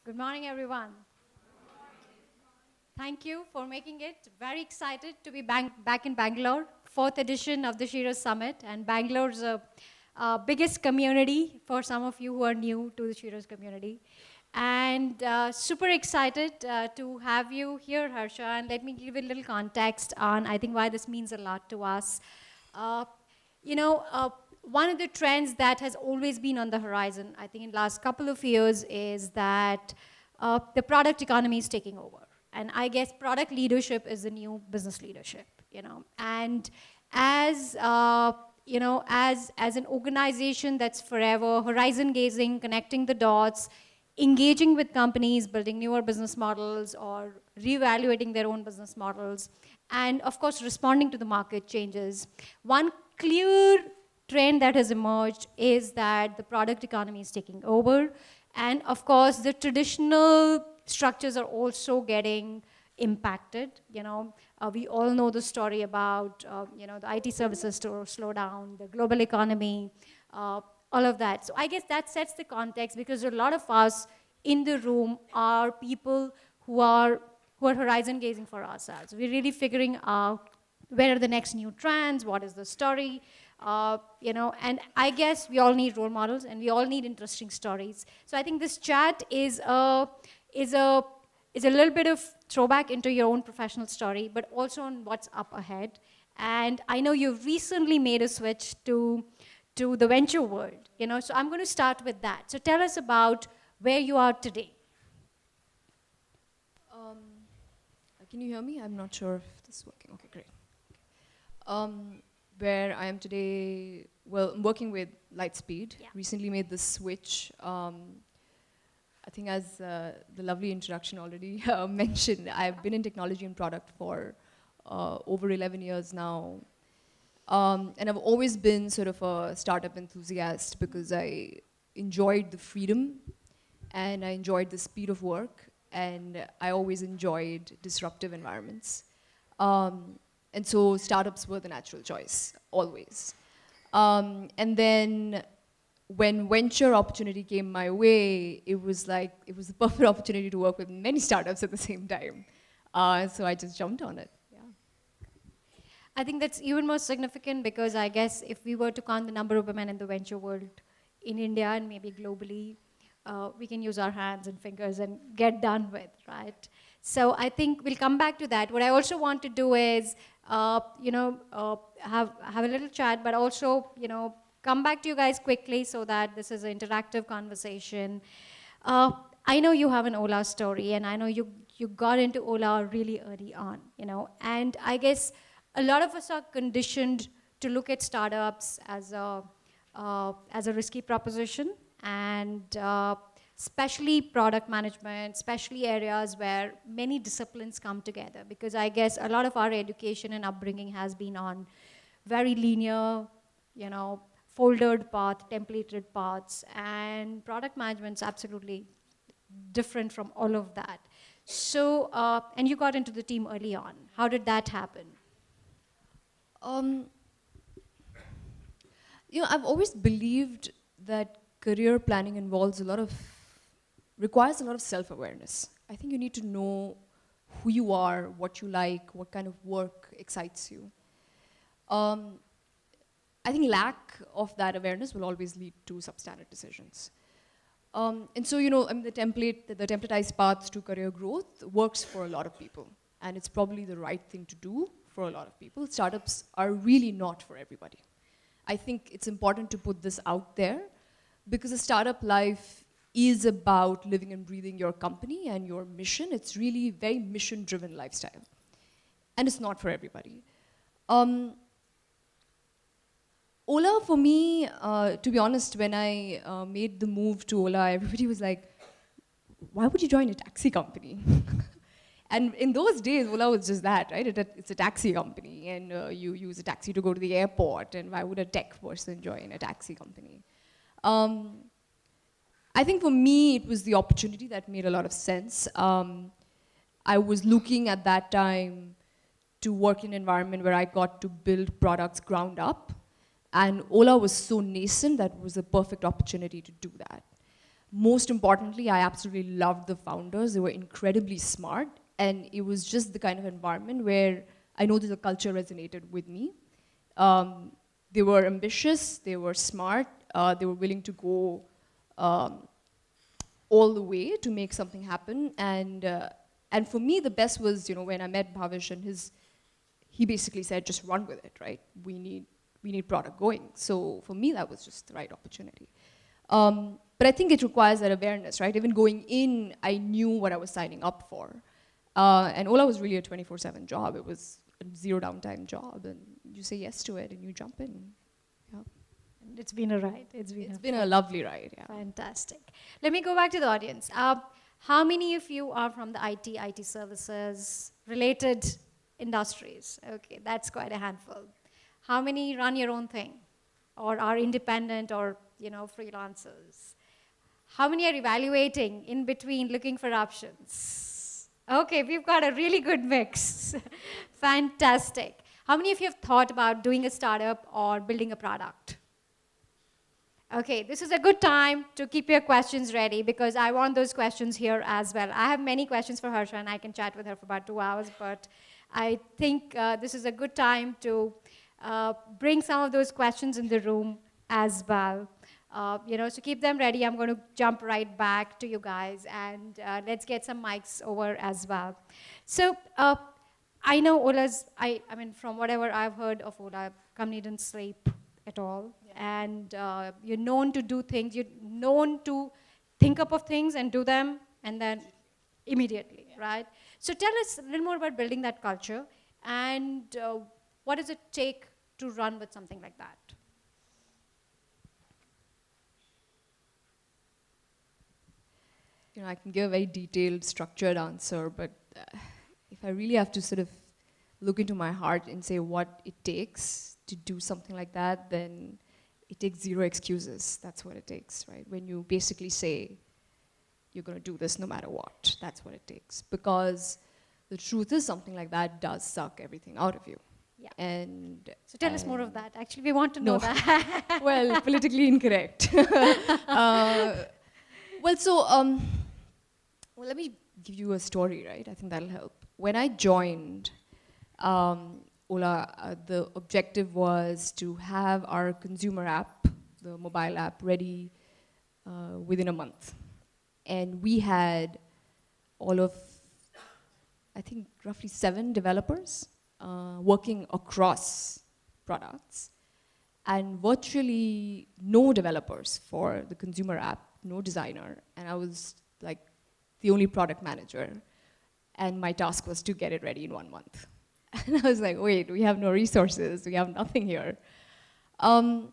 Good morning, everyone. Thank you for making it. Very excited to be back in Bangalore, fourth edition of the SHEROES Summit. And Bangalore's biggest community for some of you who are new to the SHEROES community. And super excited to have you here, Harsha. And let me give a little context on, I think, why this means a lot to us. One of the trends that has always been on the horizon, I think in the last couple of years, is that the product economy is taking over. And I guess product leadership is the new business leadership, And as, as an organization that's forever horizon gazing, connecting the dots, engaging with companies, building newer business models or reevaluating their own business models, and of course, responding to the market changes. One clear trend that has emerged is that the product economy is taking over. And of course, the traditional structures are also getting impacted. We all know the story about the IT services slow down, the global economy, all of that. So I guess that sets the context because a lot of us in the room are people who are horizon gazing for ourselves. We're really figuring out where are the next new trends, what is the story, and I guess we all need role models and we all need interesting stories. So I think this chat is a little bit of throwback into your own professional story, but also on what's up ahead. And I know you've recently made a switch to the venture world, so I'm going to start with that. So tell us about where you are today. Can you hear me? I'm not sure if this is working. Okay, great. Where I am today, well, I'm working with Lightspeed. Yeah. Recently made the switch. I think as the lovely introduction already mentioned, I've been in technology and product for over 11 years now. And I've always been sort of a startup enthusiast because I enjoyed the freedom and I enjoyed the speed of work and I always enjoyed disruptive environments. And so startups were the natural choice, always. And then when venture opportunity came my way, it was the perfect opportunity to work with many startups at the same time. So I just jumped on it. Yeah. I think that's even more significant because I guess if we were to count the number of women in the venture world in India and maybe globally, we can use our hands and fingers and get done with, right? So I think we'll come back to that. What I also want to do is, have a little chat, but also, come back to you guys quickly so that this is an interactive conversation. I know you have an Ola story, and I know you got into Ola really early on, and I guess a lot of us are conditioned to look at startups as a risky proposition, and especially product management, especially areas where many disciplines come together. Because I guess a lot of our education and upbringing has been on very linear, foldered path, templated paths, and product management's absolutely different from all of that. So, and you got into the team early on. How did that happen? I've always believed that career planning requires a lot of self-awareness. I think you need to know who you are, what you like, what kind of work excites you. I think lack of that awareness will always lead to substandard decisions. And so, the templatized path to career growth works for a lot of people. And it's probably the right thing to do for a lot of people. Startups are really not for everybody. I think it's important to put this out there because a startup life is about living and breathing your company and your mission. It's really very mission-driven lifestyle. And it's not for everybody. Ola, for me, to be honest, when I made the move to Ola, everybody was like, why would you join a taxi company? And in those days, Ola was just that, right? It's a taxi company, and you use a taxi to go to the airport, and why would a tech person join a taxi company? I think for me, it was the opportunity that made a lot of sense. I was looking at that time to work in an environment where I got to build products ground up. And Ola was so nascent that it was a perfect opportunity to do that. most importantly, I absolutely loved the founders. They were incredibly smart, and it was just the kind of environment where I know that the culture resonated with me. They were ambitious, they were smart, they were willing to go all the way to make something happen. And for me, the best was, when I met Bhavish, and he basically said, just run with it, right? We need product going. So for me, that was just the right opportunity. But I think it requires that awareness, right? Even going in, I knew what I was signing up for. And Ola was really a 24/7 job. It was a zero downtime job, and you say yes to it and you jump in. Yeah. It's been a ride. It's been a lovely ride, yeah. Fantastic. Let me go back to the audience. How many of you are from the IT services related industries? Okay, that's quite a handful. How many run your own thing or are independent or freelancers? How many are evaluating in between, looking for options? Okay, we've got a really good mix. Fantastic. How many of you have thought about doing a startup or building a product? Okay, this is a good time to keep your questions ready because I want those questions here as well. I have many questions for Harsha and I can chat with her for about 2 hours, but I think this is a good time to bring some of those questions in the room as well. So keep them ready. I'm going to jump right back to you guys and let's get some mics over as well. So I know Ola's, I mean, from whatever I've heard of Ola, company didn't sleep at all. Yeah. And you're known to do things. You're known to think up of things and do them and then immediately, yeah. Right? So tell us a little more about building that culture and what does it take to run with something like that? I can give a very detailed, structured answer, but if I really have to sort of look into my heart and say what it takes to do something like that, then it takes zero excuses. That's what it takes, right? When you basically say, you're going to do this no matter what, that's what it takes. Because the truth is something like that does suck everything out of you. Yeah. And so tell us more of that. Actually, we want to know that. Well, politically incorrect. Well, let me give you a story, right? I think that'll help. When I joined Ola, the objective was to have our consumer app, the mobile app, ready within a month. And we had all of, I think, roughly 7 developers working across products, and virtually no developers for the consumer app, no designer, and I was like the only product manager, and my task was to get it ready in 1 month. And I was like, wait, we have no resources, we have nothing here. And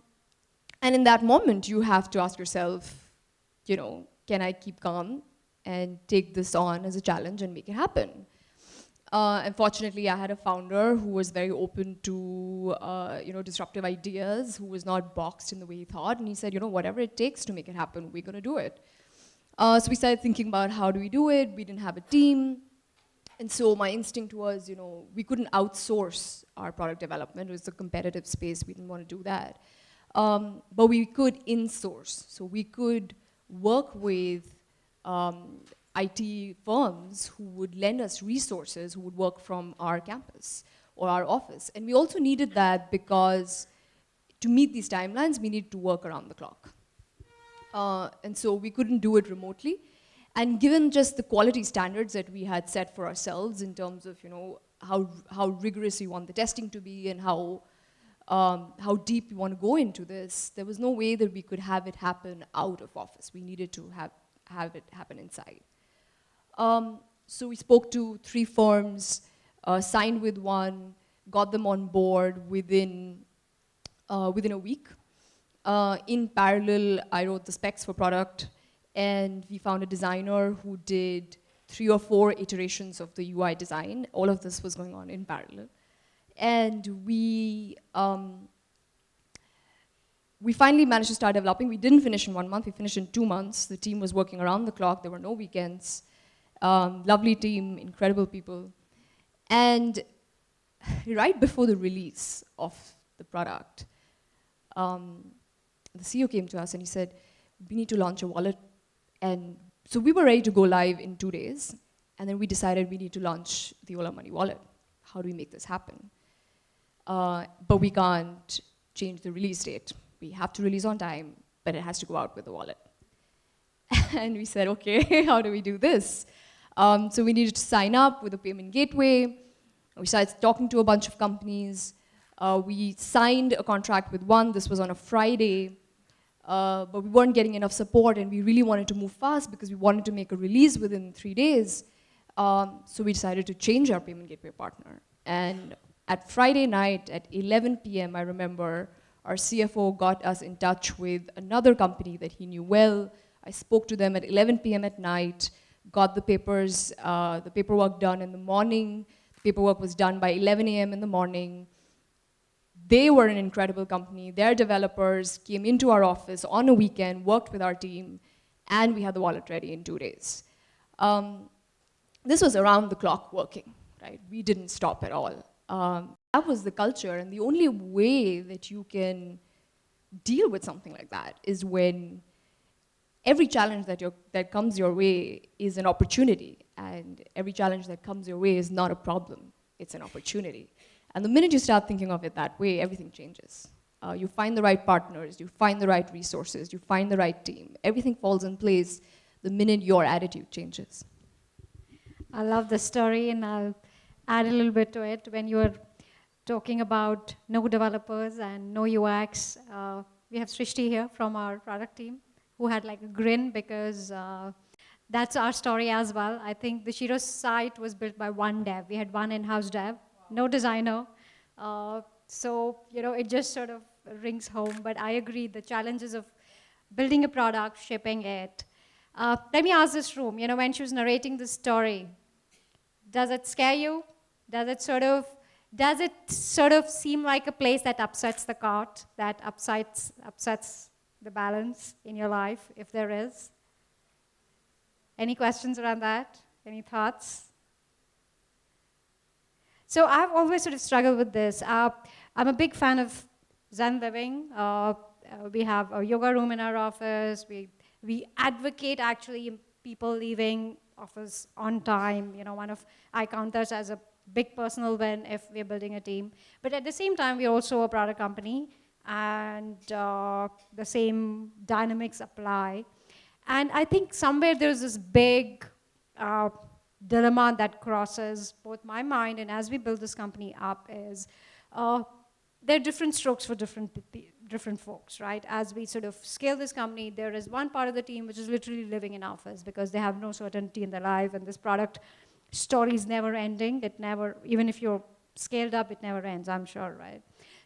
in that moment, you have to ask yourself, can I keep calm and take this on as a challenge and make it happen? Unfortunately, I had a founder who was very open to disruptive ideas, who was not boxed in the way he thought, and he said, whatever it takes to make it happen, we're going to do it. So we started thinking about how do we do it. We didn't have a team. And so my instinct was, we couldn't outsource our product development. It was a competitive space. We didn't want to do that. But we could in-source. So we could work with IT firms who would lend us resources, who would work from our campus or our office. And we also needed that because to meet these timelines, we needed to work around the clock. And so we couldn't do it remotely. And given just the quality standards that we had set for ourselves in terms of how rigorous we want the testing to be and how deep we want to go into this, there was no way that we could have it happen out of office. We needed to have it happen inside. So we spoke to 3 firms, signed with one, got them on board within a week. In parallel, I wrote the specs for product, and we found a designer who did 3 or 4 iterations of the UI design. All of this was going on in parallel. And we finally managed to start developing. We didn't finish in 1 month, we finished in 2 months. The team was working around the clock, there were no weekends. Lovely team, incredible people. And right before the release of the product, the CEO came to us and he said, we need to launch a wallet And so we were ready to go live in 2 days. And then we decided we need to launch the Ola Money wallet. How do we make this happen? But we can't change the release date. We have to release on time, but it has to go out with the wallet. And we said, okay, how do we do this? So we needed to sign up with a payment gateway. We started talking to a bunch of companies. We signed a contract with one. This was on a Friday. But we weren't getting enough support, and we really wanted to move fast because we wanted to make a release within 3 days. So we decided to change our payment gateway partner. And at Friday night at 11 p.m., I remember our CFO got us in touch with another company that he knew well. I spoke to them at 11 p.m. at night, got the paperwork done in the morning. The paperwork was done by 11 a.m. in the morning. They were an incredible company. Their developers came into our office on a weekend, worked with our team, and we had the wallet ready in 2 days. This was around the clock working, right? We didn't stop at all. That was the culture, and the only way that you can deal with something like that is when every challenge that comes your way is an opportunity, and every challenge that comes your way is not a problem, it's an opportunity. And the minute you start thinking of it that way, everything changes. You find the right partners, you find the right resources, you find the right team. Everything falls in place the minute your attitude changes. I love the story, and I'll add a little bit to it. When you were talking about no developers and no UX, we have Srishti here from our product team who had like a grin because that's our story as well. I think the Sheroes site was built by one dev. We had one in-house dev, no designer. So, you know, it just sort of rings home. But I agree, the challenges of building a product, shipping it. Let me ask this room, you know, when she was narrating this story, does it scare you? Does it sort of seem like a place that upsets the cart, that upsets the balance in your life, if there is? Any questions around that? Any thoughts? So I've always sort of struggled with this. I'm a big fan of Zen living. We have a yoga room in our office. We advocate actually people leaving office on time. You know, I count this as a big personal win if we're building a team. But at the same time, we're also a product company, and the same dynamics apply. And I think somewhere there's this big dilemma that crosses both my mind and as we build this company up is there are different strokes for different folks, right? As we sort of scale this company, there is one part of the team which is literally living in office because they have no certainty in their life, and this product story is never ending. It never, even if you're scaled up, it never ends, I'm sure, right?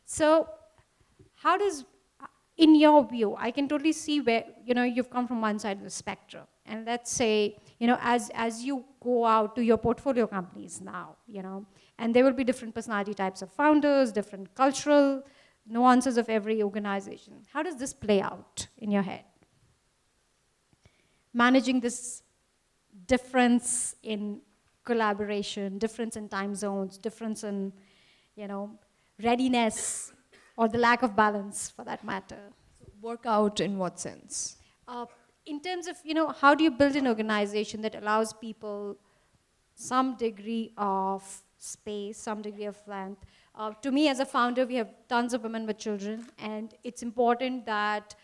So how does, in your view, I can totally see where, you know, you've come from one side of the spectrum. And let's say, you know, as you go out to your portfolio companies now, you know, and there will be different personality types of founders, different cultural nuances of every organization. How does this play out in your head? Managing this difference in collaboration, difference in time zones, difference in, you know, readiness, or the lack of balance for that matter. Work out in what sense? In terms of, you know, how do you build an organization that allows people some degree of space, some degree of length? To me, as a founder, we have tons of women with children, and it's important that,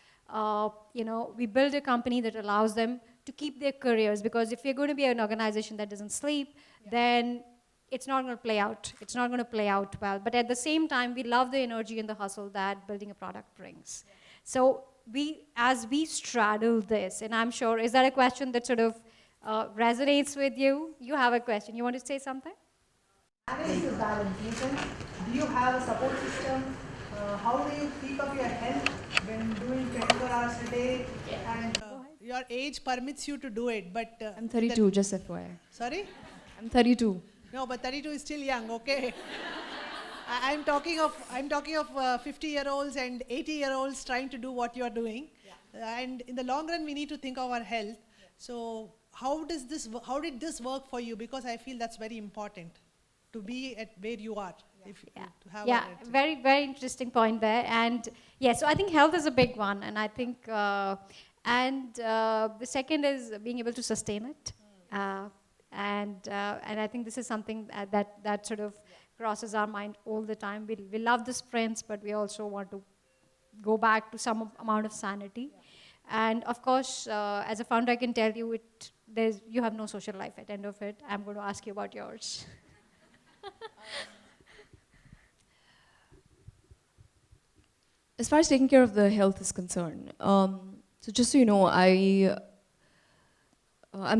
you know, we build a company that allows them to keep their careers, because if you're going to be an organization that doesn't sleep, then it's not going to play out. It's not going to play out well. But at the same time, we love the energy and the hustle that building a product brings. So as we straddle this, and I'm sure, is that a question that sort of resonates with you? You have a question. You want to say something? Manage the balance. Do you have a support system? How do you keep up your health when doing 24 hours a day? And your age permits you to do it, but... I'm 32, just FYI. Sorry? I'm 32. No, but 32 is still young, okay? I'm talking of 50-year-olds and 80-year-olds trying to do what you're doing. Yeah. And in the long run, we need to think of our health. Yeah. So how did this work for you? Because I feel that's very important to be at where you are. Yeah. To have very, very interesting point there. And yeah, so I think health is a big one. And I think And the second is being able to sustain it. And I think this is something that sort of crosses our mind all the time. We love the sprints, but we also want to go back to some amount of sanity. And of course, as a founder, I can tell you you have no social life at the end of it. I'm going to ask you about yours. As far as taking care of the health is concerned, so just so you know, I'm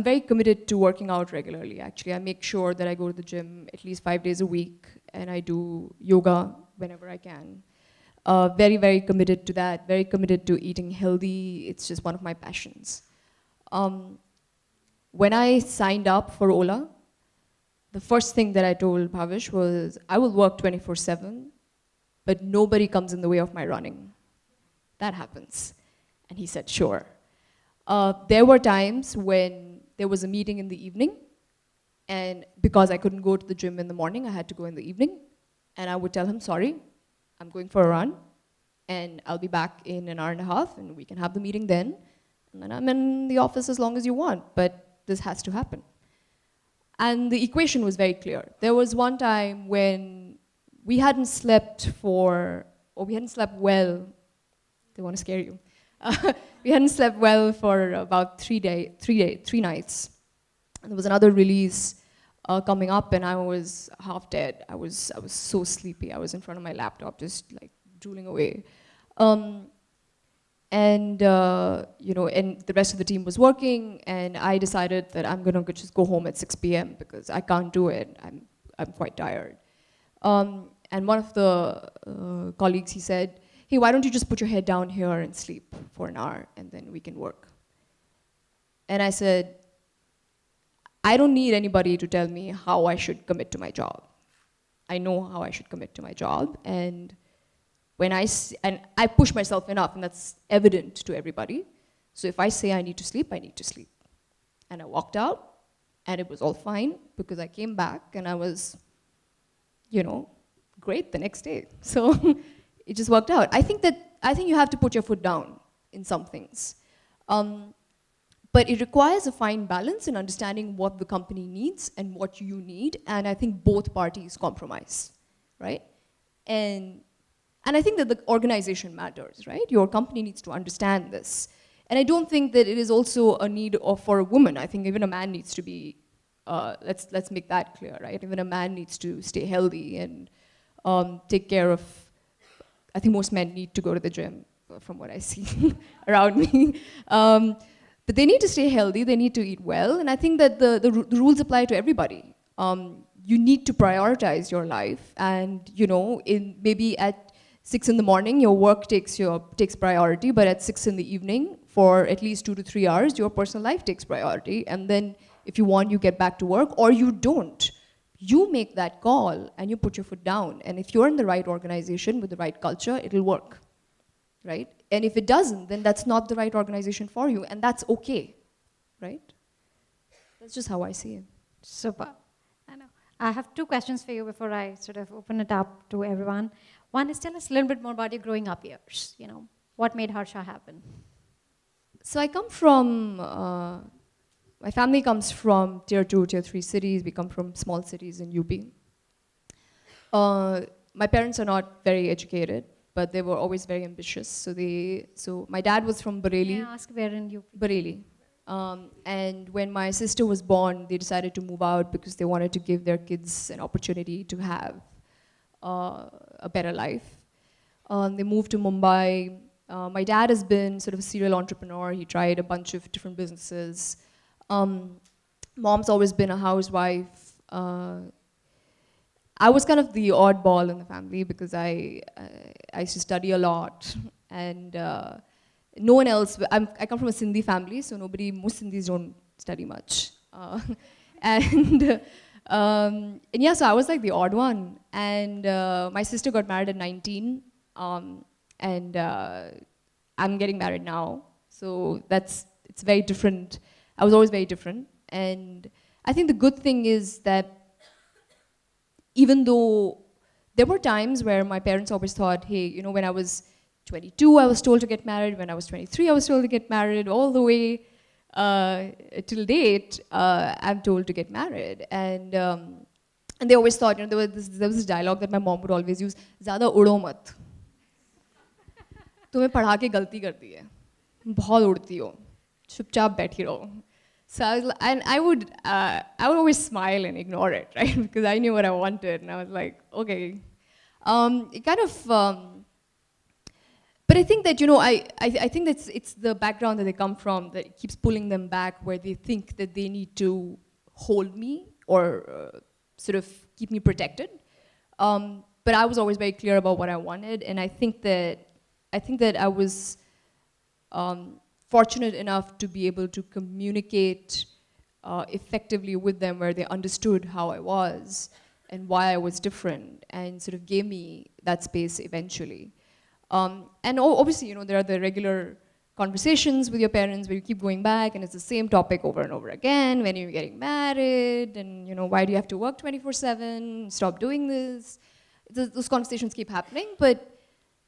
very committed to working out regularly, actually. I make sure that I go to the gym at least 5 days a week, and I do yoga whenever I can. Very, very committed to that, very committed to eating healthy. It's just one of my passions. When I signed up for Ola, the first thing that I told Bhavish was, I will work 24/7, but nobody comes in the way of my running. That happens. And he said, sure. There were times when there was a meeting in the evening, and because I couldn't go to the gym in the morning, I had to go in the evening, and I would tell him, sorry, I'm going for a run, and I'll be back in an hour and a half, and we can have the meeting then, and then I'm in the office as long as you want, but this has to happen. And the equation was very clear. There was one time when we hadn't slept well. They want to scare you. We hadn't slept well for about 3 nights. And there was another release coming up, and I was half dead. I was so sleepy. I was in front of my laptop, just like drooling away. And the rest of the team was working, and I decided that I'm gonna just go home at 6 p.m. because I can't do it. I'm quite tired. And one of the colleagues, he said, hey, why don't you just put your head down here and sleep for an hour, and then we can work. And I said, I don't need anybody to tell me how I should commit to my job. I know how I should commit to my job, and I push myself enough, and that's evident to everybody. So if I say I need to sleep, I need to sleep. And I walked out, and it was all fine, because I came back, and I was, great the next day. So it just worked out. I think you have to put your foot down in some things. But it requires a fine balance in understanding what the company needs and what you need, and I think both parties compromise, right? And I think that the organization matters, right? Your company needs to understand this. And I don't think that it is also a need for a woman. I think even a man needs to be, let's make that clear, right? Even a man needs to stay healthy and take care of, I think most men need to go to the gym, from what I see around me. But they need to stay healthy, they need to eat well, and I think that the rules apply to everybody. You need to prioritize your life, and maybe at 6 in the morning, your work takes priority, but at 6 in the evening, for at least 2 to 3 hours, your personal life takes priority, and then if you want, you get back to work, or you don't. You make that call, and you put your foot down, and if you're in the right organization with the right culture, it'll work, right? And if it doesn't, then that's not the right organization for you, and that's okay, right? That's just how I see it. Super. I know. I have 2 questions for you before I sort of open it up to everyone. One is, tell us a little bit more about your growing up years. What made Harsha happen? So I come from, my family comes from tier 2, tier 3 cities. We come from small cities in UP. My parents are not very educated, but they were always very ambitious. So my dad was from Bareilly. May I ask where in UP? Bareilly. And when my sister was born, they decided to move out because they wanted to give their kids an opportunity to have a better life. They moved to Mumbai. My dad has been sort of a serial entrepreneur. He tried a bunch of different businesses. Mom's always been a housewife. I was kind of the oddball in the family because I used to study a lot, and no one else. I come from a Sindhi family, so most Sindhis don't study much, and yeah, so I was like the odd one. And my sister got married at 19, and I'm getting married now, so it's very different. I was always very different, and I think the good thing is that even though there were times where my parents always thought, hey, when I was 22, I was told to get married. When I was 23, I was told to get married. All the way till date, I'm told to get married. And they always thought, there was this dialogue that my mom would always use, ज़्यादा उड़ो मत, तुम्हें पढ़ा के गलती करती है, बहुत उड़ती हो, चुपचाप बैठी रहो. So I would always smile and ignore it, right? Because I knew what I wanted, and I was like, okay. It kind of, but I think that, I think that it's the background that they come from that keeps pulling them back, where they think that they need to hold me or sort of keep me protected. But I was always very clear about what I wanted, and I think that I was fortunate enough to be able to communicate effectively with them, where they understood how I was and why I was different, and sort of gave me that space eventually. And obviously, there are the regular conversations with your parents where you keep going back and it's the same topic over and over again. When are you getting married? And why do you have to work 24/7? Stop doing this. Those conversations keep happening, but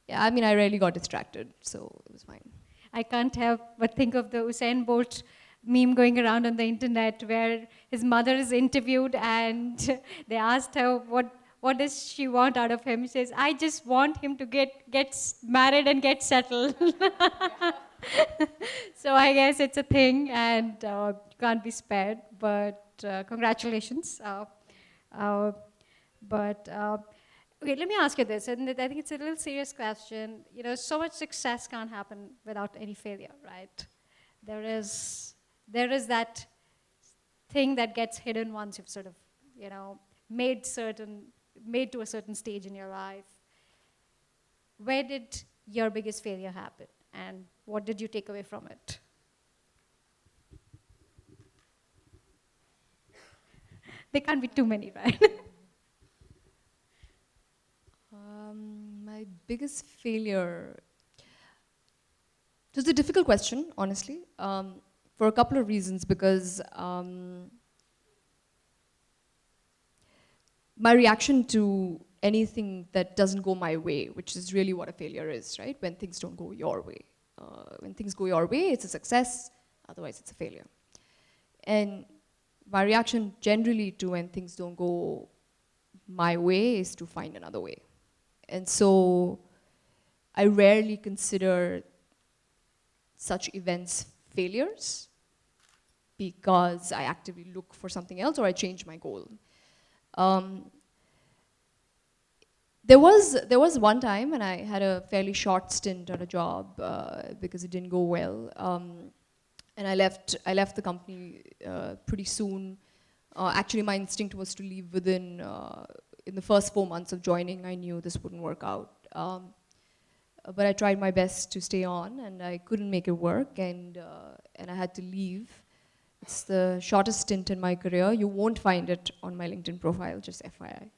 yeah, I mean, I rarely got distracted, so it was fine. I can't help but think of the Usain Bolt meme going around on the internet where his mother is interviewed and they asked her what does she want out of him. She says, I just want him to get married and get settled. So I guess it's a thing, and can't be spared, but congratulations. Okay, let me ask you this, and I think it's a little serious question. So much success can't happen without any failure, right? There is that thing that gets hidden once you've sort of, made to a certain stage in your life. Where did your biggest failure happen, and what did you take away from it? There can't be too many, right? My biggest failure. It was a difficult question, honestly, for a couple of reasons, because my reaction to anything that doesn't go my way, which is really what a failure is, right? When things don't go your way. When things go your way, it's a success, otherwise it's a failure. And my reaction generally to when things don't go my way is to find another way. And so I rarely consider such events failures because I actively look for something else or I change my goal. There was one time when I had a fairly short stint at a job because it didn't go well, and I left the company pretty soon. Actually, my instinct was to leave within in the first 4 months of joining. I knew this wouldn't work out, but I tried my best to stay on, and I couldn't make it work, and I had to leave. It's the shortest stint in my career. You won't find it on my LinkedIn profile, just FYI.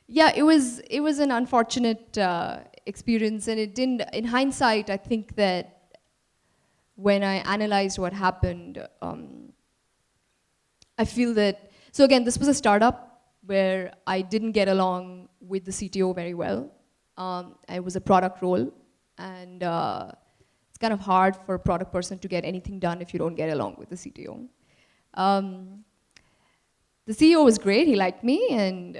Yeah, it was an unfortunate experience, and it didn't. In hindsight, I think that when I analyzed what happened, I feel that. So again, this was a startup where I didn't get along with the CTO very well. It was a product role, and it's kind of hard for a product person to get anything done if you don't get along with the CTO. The CEO was great, he liked me, and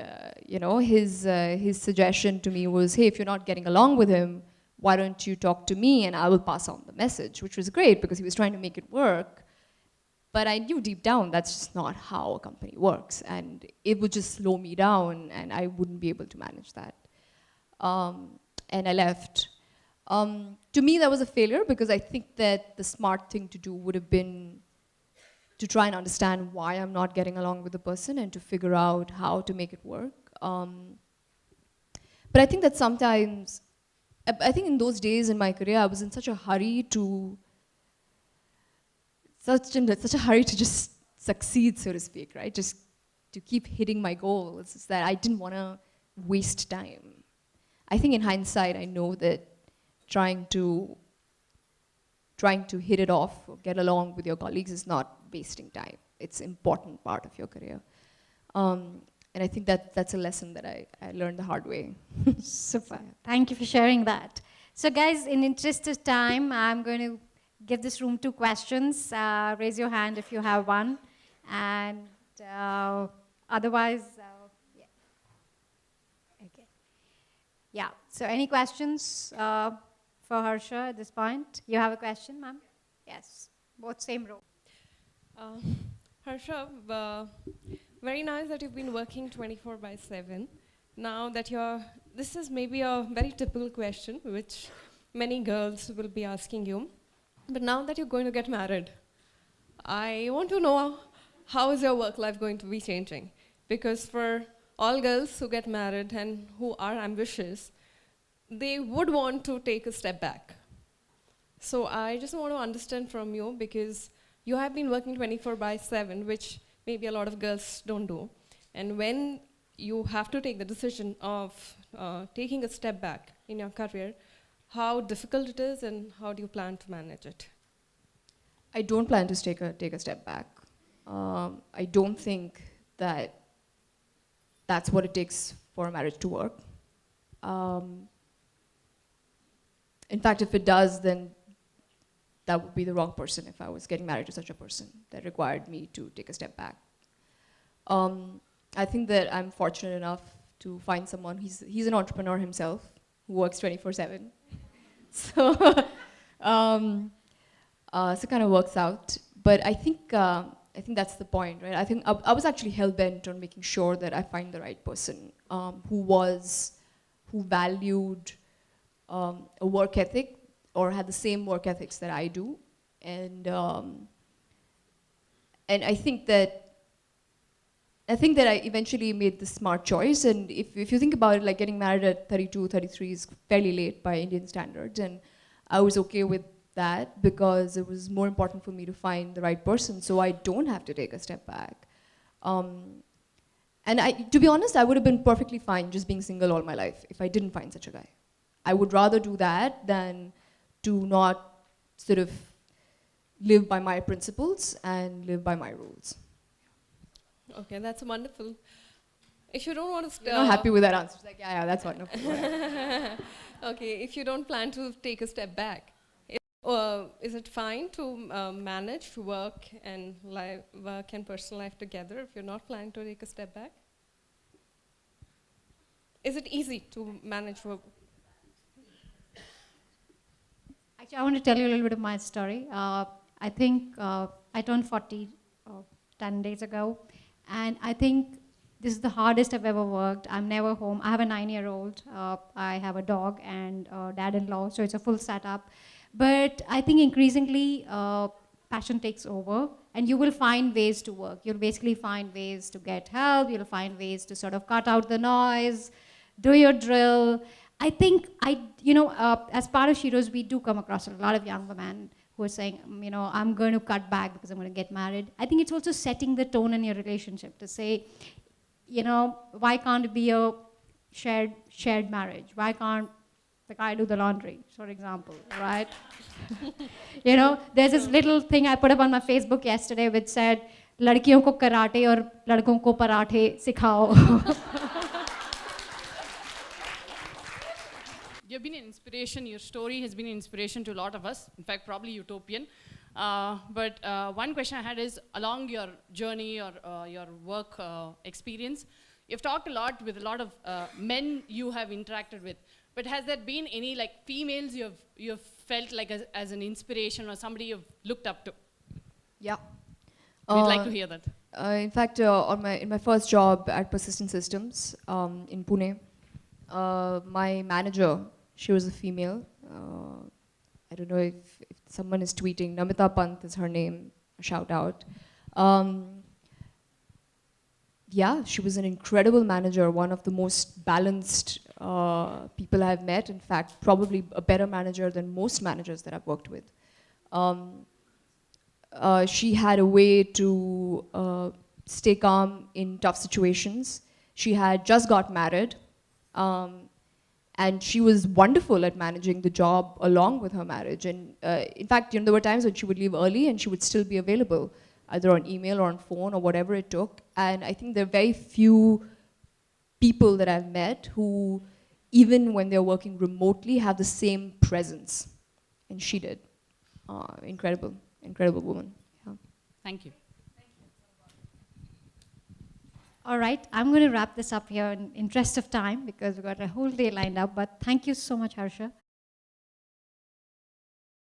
his suggestion to me was, hey, if you're not getting along with him, why don't you talk to me and I will pass on the message, which was great because he was trying to make it work. But I knew deep down that's just not how a company works, and it would just slow me down and I wouldn't be able to manage that. And I left. To me, that was a failure because I think that the smart thing to do would have been to try and understand why I'm not getting along with the person and to figure out how to make it work. But I think that sometimes, I think in those days in my career, I was in such a hurry to, such a hurry to just succeed, so to speak, right? Just to keep hitting my goals, is that I didn't want to waste time. I think in hindsight, I know that trying to hit it off or get along with your colleagues is not wasting time. It's an important part of your career. And I think that's a lesson that I learned the hard way. Super. Thank you for sharing that. So guys, in interest of time, I'm going to give this room 2 questions. Raise your hand if you have one. And otherwise, yeah. Okay. Yeah, so any questions for Harsha at this point? You have a question, ma'am? Yes, both same row. Harsha, very nice that you've been working 24/7. Now that this is maybe a very typical question which many girls will be asking you. But now that you're going to get married, I want to know how is your work life going to be changing? Because for all girls who get married and who are ambitious, they would want to take a step back. So I just want to understand from you, because you have been working 24/7, which maybe a lot of girls don't do. And when you have to take the decision of taking a step back in your career, how difficult it is and how do you plan to manage it? I don't plan to take a step back. I don't think that that's what it takes for a marriage to work. In fact, if it does, then that would be the wrong person if I was getting married to such a person that required me to take a step back. I think that I'm fortunate enough to find someone, he's an entrepreneur himself, who works 24/7. So, so it kind of works out. But I think that's the point, right? I think I was actually hell-bent on making sure that I find the right person who valued a work ethic or had the same work ethics that I do. And I think that I eventually made the smart choice. And if you think about it, like getting married at 32, 33 is fairly late by Indian standards. And I was okay with that because it was more important for me to find the right person so I don't have to take a step back. And to be honest, I would have been perfectly fine just being single all my life if I didn't find such a guy. I would rather do that than to not sort of live by my principles and live by my rules. Okay, that's wonderful. If you don't want to... You're not happy with that answer. It's like, yeah, that's wonderful. Okay, if you don't plan to take a step back, is it fine to manage work and personal life together if you're not planning to take a step back? Is it easy to manage work? Actually, I want to tell you a little bit of my story. I think I turned 40 10 days ago, and I think this is the hardest I've ever worked. I'm never home. I have a 9-year-old. I have a dog and a dad-in-law, so it's a full setup. But I think increasingly, passion takes over, and you will find ways to work. You'll basically find ways to get help. You'll find ways to sort of cut out the noise, do your drill. I think, as part of Sheroes, we do come across a lot of young women who are saying, I'm going to cut back because I'm going to get married. I think it's also setting the tone in your relationship to say, why can't it be a shared marriage? Why can't the guy do the laundry, for example, right? There's this little thing I put up on my Facebook yesterday which said, "Ladkiyon ko karate aur ladkon ko parathe sikhao." You've been an inspiration. Your story has been an inspiration to a lot of us. In fact, probably utopian. But one question I had is, along your journey or your work experience, you've talked a lot with a lot of men you have interacted with. But has there been any females you've felt like as an inspiration or somebody you've looked up to? Yeah. We'd like to hear that. In fact, in my first job at Persistent Systems in Pune, my manager, she was a female. I don't know if someone is tweeting. Namita Pant is her name. A shout out. Yeah, she was an incredible manager, one of the most balanced people I've met. In fact, probably a better manager than most managers that I've worked with. She had a way to stay calm in tough situations. She had just got married. And she was wonderful at managing the job along with her marriage. And in fact, there were times when she would leave early and she would still be available. either on email or on phone or whatever it took. And I think there are very few people that I've met who, even when they're working remotely, have the same presence. And she did. Incredible, incredible woman. Yeah. Thank you. All right, I'm going to wrap this up here in interest of time because we've got a whole day lined up. But thank you so much, Harsha.